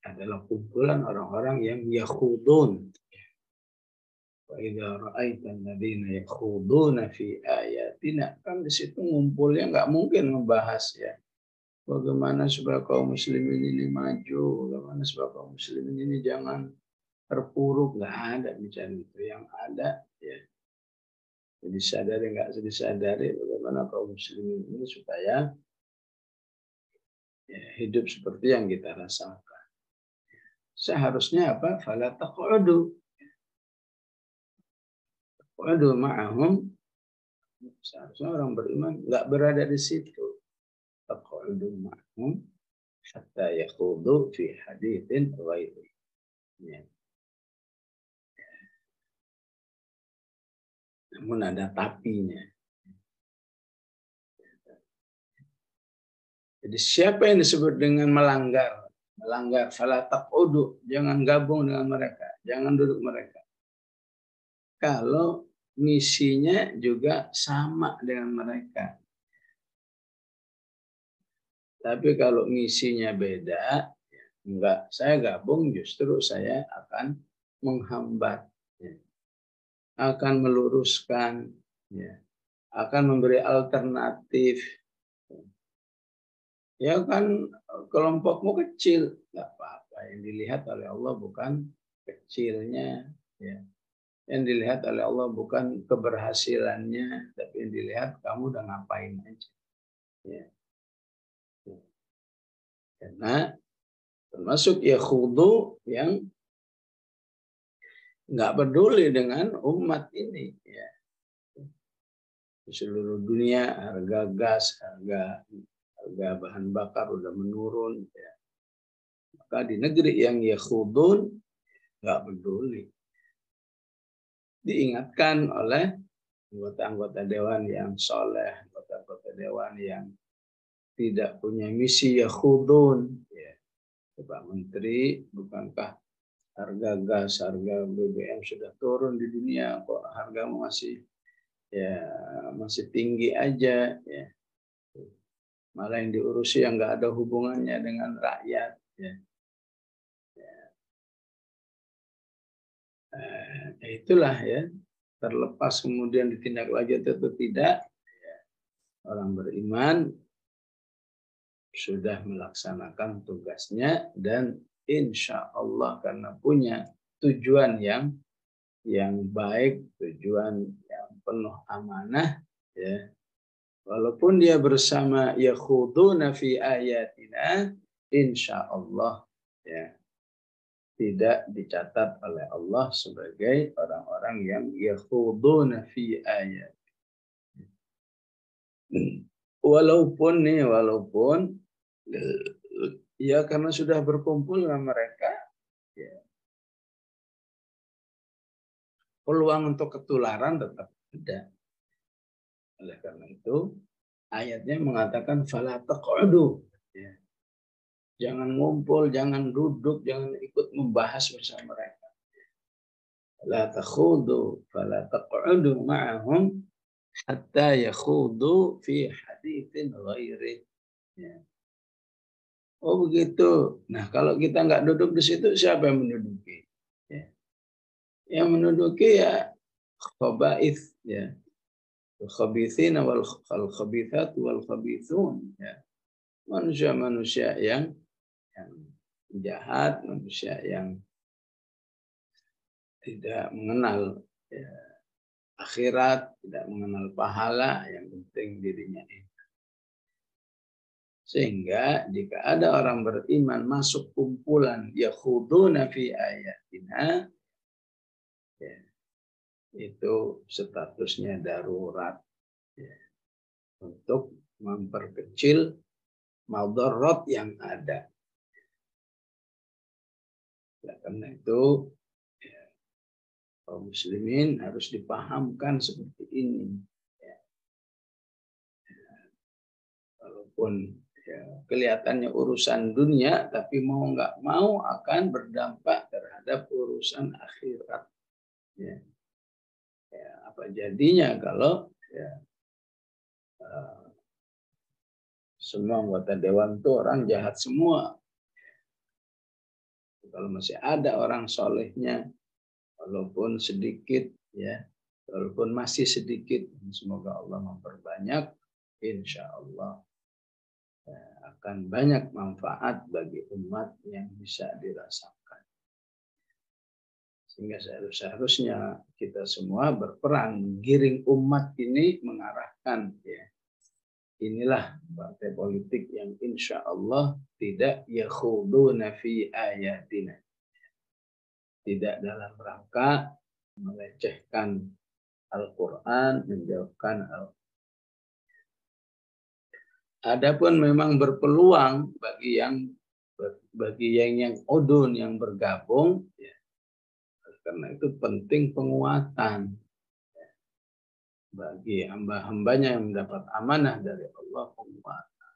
Speaker 1: adalah kumpulan orang-orang yang yakhudun. Wa idza ra'aitan alladziina yakhuduna fi ayatina, kan di situ ngumpulnya nggak mungkin membahas ya bagaimana supaya kaum muslimin ini maju, bagaimana supaya kaum muslimin ini jangan terpuruk, nggak ada bicara itu. Yang ada ya jadi sadari nggak disadari bagaimana kaum muslimin ini supaya ya, hidup seperti yang kita rasakan. Seharusnya apa? Fala taq'udu. Qa'udu ma'ahum. Seharusnya orang beriman nggak berada di situ. Taq'udu ma'ahum hatta yakhudu fi haditsin ghairi. Ya. Namun ada tapinya. Jadi siapa yang disebut dengan melanggar fala taq'udu, jangan gabung dengan mereka, jangan duduk mereka. Kalau misinya juga sama dengan mereka. Tapi kalau misinya beda, enggak, saya gabung justru saya akan menghambat, ya, akan meluruskan, ya, akan memberi alternatif. Ya kan kelompokmu kecil, enggak apa-apa. Yang dilihat oleh Allah bukan kecilnya, ya. Yang dilihat oleh Allah bukan keberhasilannya, tapi yang dilihat kamu udah ngapain aja. Ya. Karena Termasuk yakhudu yang nggak peduli dengan umat ini. Ya. Di seluruh dunia harga gas, harga bahan bakar udah menurun. Ya. Maka di negeri yang yakhudun nggak peduli. Diingatkan oleh anggota-anggota dewan yang soleh, anggota-anggota dewan yang tidak punya misi yakhudun. Ya. Pak Menteri, bukankah harga gas, harga BBM sudah turun di dunia, kok harga masih tinggi aja, ya. Malah yang diurusi yang nggak ada hubungannya dengan rakyat, ya. Itulah ya, terlepas kemudian ditindaklanjuti atau tidak, ya, orang beriman sudah melaksanakan tugasnya dan insya Allah karena punya tujuan yang baik, tujuan yang penuh amanah, ya. Walaupun dia bersama yakhuduna fi ayatina, insya Allah ya tidak dicatat oleh Allah sebagai orang-orang yang yakhuduna fi ayat. Walaupun ya karena sudah berkumpul dengan mereka, ya, peluang untuk ketularan tetap ada. Oleh karena itu ayatnya mengatakan fala taq'udu, ya. Jangan ngumpul, jangan duduk, jangan ikut membahas bersama mereka. La takhudu fala taq'udu ma'ahum hatta yakhudu fi haditsin ghairi. Ya. Oh begitu. Nah kalau kita nggak duduk di situ, siapa yang menduduki? Ya. Yang menduduki ya khaba'ith, ya. Al-khabithina wal khabithat wal khabithun, ya. Manusia-manusia yang jahat, manusia yang tidak mengenal, ya, akhirat, tidak mengenal pahala, yang penting dirinya ini. Sehingga jika ada orang beriman masuk kumpulan yakhuduna fi ayatina, ya, itu statusnya darurat, ya, untuk memperkecil madarat yang ada. Ya, karena itu ya, kaum muslimin harus dipahamkan seperti ini. Ya. Walaupun ya, kelihatannya urusan dunia, tapi mau nggak mau akan berdampak terhadap urusan akhirat. Ya. Ya, apa jadinya kalau ya, semua anggota dewan itu orang jahat semua? Kalau masih ada orang solehnya, walaupun sedikit, ya, walaupun masih sedikit, semoga Allah memperbanyak, insya Allah ya, akan banyak manfaat bagi umat yang bisa dirasakan. Sehingga seharusnya kita semua berperan menggiring umat ini mengarahkan, ya, inilah partai politik yang insya Allah tidak yakhuduna fi ayatina. Tidak dalam rangka melecehkan Al-Quran, menjauhkan Al-Quran. Adapun memang berpeluang bagi yang udun, yang bergabung, ya, karena itu penting penguatan, ya, bagi hamba-hambanya yang mendapat amanah dari Allah, penguatan.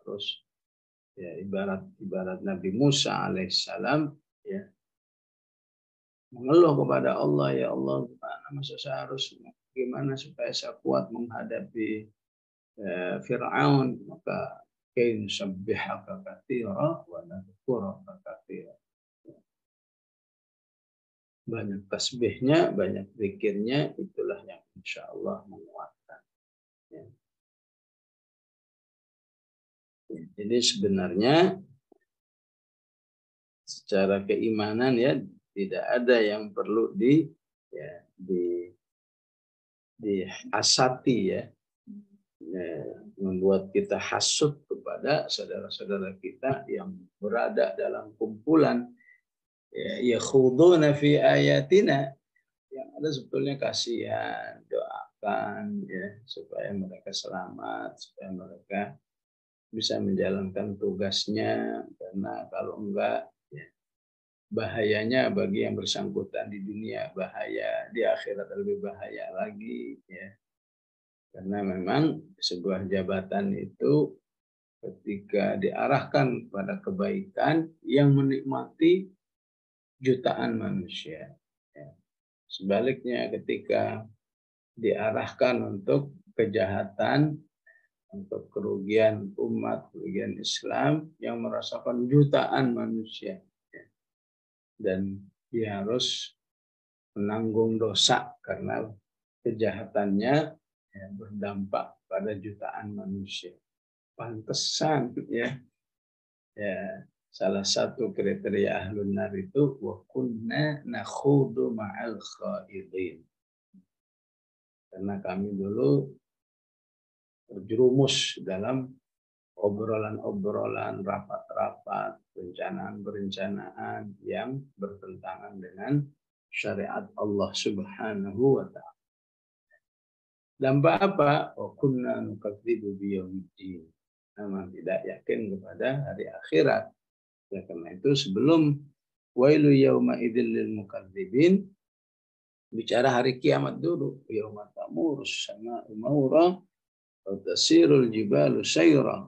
Speaker 1: Terus ya ibarat Nabi Musa alaihissalam, ya, mengeluh kepada Allah, ya Allah, gimana supaya saya kuat menghadapi Fir'aun, maka kain sabbihaka katsira wa nadhkuraka katsira. Banyak tasbihnya, banyak zikirnya, itulah yang insya Allah menguatkan. Ya. Jadi sebenarnya secara keimanan ya tidak ada yang perlu dihasati, ya. membuat kita hasut kepada saudara-saudara kita yang berada dalam kumpulan yakhuduna fi ayatina, yang ada sebetulnya kasihan, doakan ya supaya mereka selamat, supaya mereka bisa menjalankan tugasnya, karena kalau enggak ya, bahayanya bagi yang bersangkutan di dunia, bahaya di akhirat lebih bahaya lagi ya. Karena memang sebuah jabatan itu ketika diarahkan pada kebaikan yang menikmati jutaan manusia. Sebaliknya ketika diarahkan untuk kejahatan, untuk kerugian umat, kerugian Islam yang merasakan jutaan manusia. Dan dia harus menanggung dosa karena kejahatannya berdampak pada jutaan manusia. Pantesan ya. Salah satu kriteria ahlun nar itu wa kunna nakhudu ma'al khaidin. Karena kami dulu terjerumus dalam obrolan-obrolan, rapat-rapat, perencanaan-perencanaan yang bertentangan dengan syariat Allah Subhanahu wa ta'ala. Dampak apa? Wa kunna nukadzibu biyaumiddin. Memang tidak yakin kepada hari akhirat. Ya, karena itu sebelum wailu yauma idzil lil mukadzibin, bicara hari kiamat dulu. Yauma tamurus sama'u mawra wa tasirul jibalu sayra.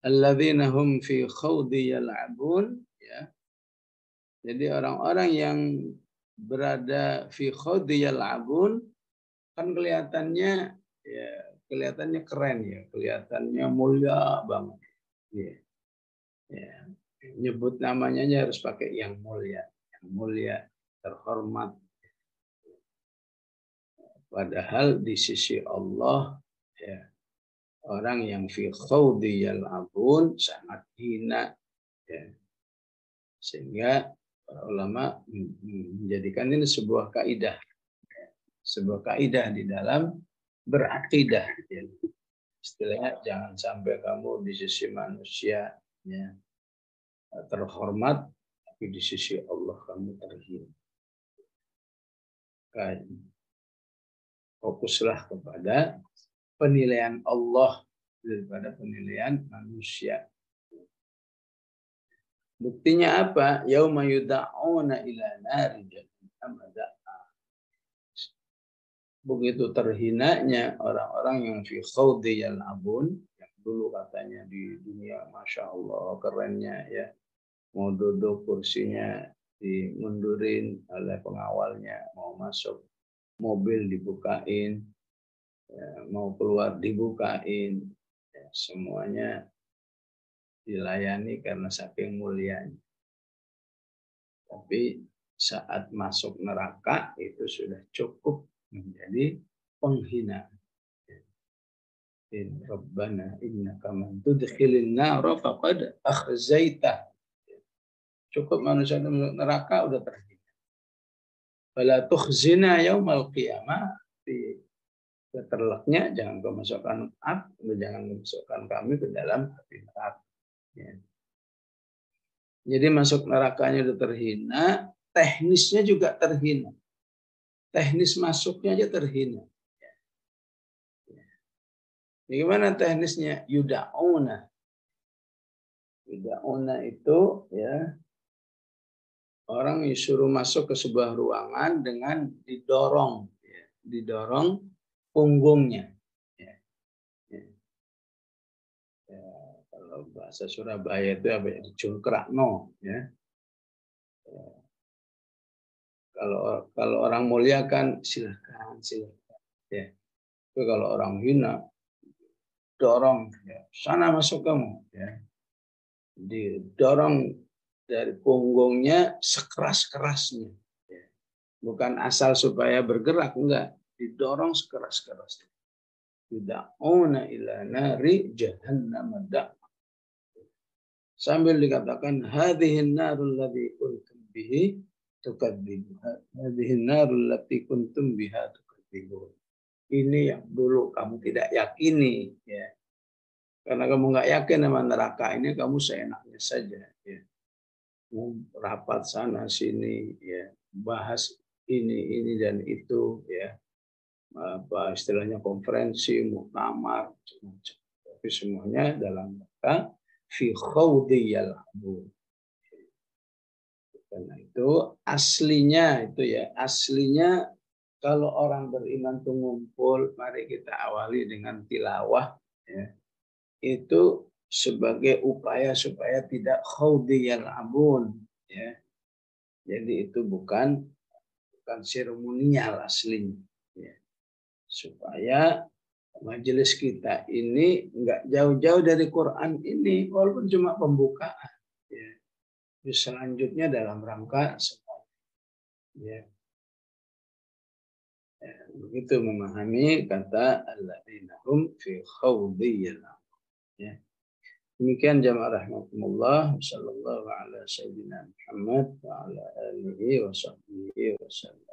Speaker 1: Alladzina hum fi khawdi yal'abun, ya. Jadi orang-orang yang berada fi khawdi yal'abun kan kelihatannya ya, kelihatannya keren ya, kelihatannya mulia banget. Ya. Ya. Nyebut namanya harus pakai yang mulia, terhormat. Padahal di sisi Allah ya, orang yang fi khawdi yal'abun sangat hina ya. Sehingga para ulama menjadikan ini sebuah kaidah. Sebuah kaidah di dalam berakidah. Ya. Istilahnya jangan sampai kamu di sisi manusia ya, terhormat, tapi di sisi Allah kamu terhina. Fokuslah kepada penilaian Allah daripada penilaian manusia. Buktinya apa? Yauma yud'auna ila nari jahannam da'a. Begitu terhinanya orang-orang yang fi khawdi yal'abun, yang dulu katanya di dunia Masya Allah kerennya ya, mau duduk kursinya dimundurin oleh pengawalnya, mau masuk mobil dibukain, ya, mau keluar dibukain, ya, semuanya dilayani karena saking mulianya. Tapi saat masuk neraka itu sudah cukup menjadi penghinaan. In Rabbana innaka man tudkhilin nar faqad akhzaita. Cukup manusia masuk neraka udah terhina. Fala tukhzina yaumal qiyamah. Terleknya jangan kau masukkan jangan memasukkan kami ke dalam api neraka. Ya. Jadi masuk nerakanya udah terhina, teknisnya juga terhina. Teknis masuknya aja terhina. Bagaimana teknisnya? Yuda'una. Yuda'una itu ya, orang disuruh masuk ke sebuah ruangan dengan didorong, ya, didorong punggungnya. Ya. Ya. Ya, kalau bahasa Surabaya itu apa ya? Dicungkrakno, ya. Ya. Kalau orang mulia kan silakan. Ya. Tapi kalau orang hina dorong, ya, sana masuk kamu, ya. Didorong dari punggungnya sekeras-kerasnya, ya. Bukan asal supaya bergerak, enggak, didorong sekeras-kerasnya. Yud'auna ila nari jahannam da'a. Sambil dikatakan hadhihin narul ladzi kuntum bihi tukadzibun. Hadhihin narul lati kuntum biha tukadzibun. ini yang dulu kamu tidak yakini, ya. Karena kamu nggak yakin sama neraka ini, kamu seenaknya saja, ya. Rapat sana sini, ya, bahas ini dan itu, ya, apa istilahnya konferensi, muktamar, macam-macam. Tapi semuanya dalam rangka fi khawdi yal'abun. Karena itu aslinya itu ya, aslinya kalau orang beriman itu ngumpul, mari kita awali dengan tilawah, ya. Itu sebagai upaya supaya tidak khawdiyal abun, ya. Jadi itu bukan seremonial aslinya, ya. Supaya majelis kita ini enggak jauh-jauh dari Quran ini, walaupun cuma pembukaan, ya. Terus selanjutnya dalam rangka semua, ya. Ya, begitu memahami kata alladzina hum fi khawdiyal abun, ya. Demikian jamaah rahmatullah, sallallahu ala sayyidina Muhammad wa ala alihi wa sahbihi wa sallam.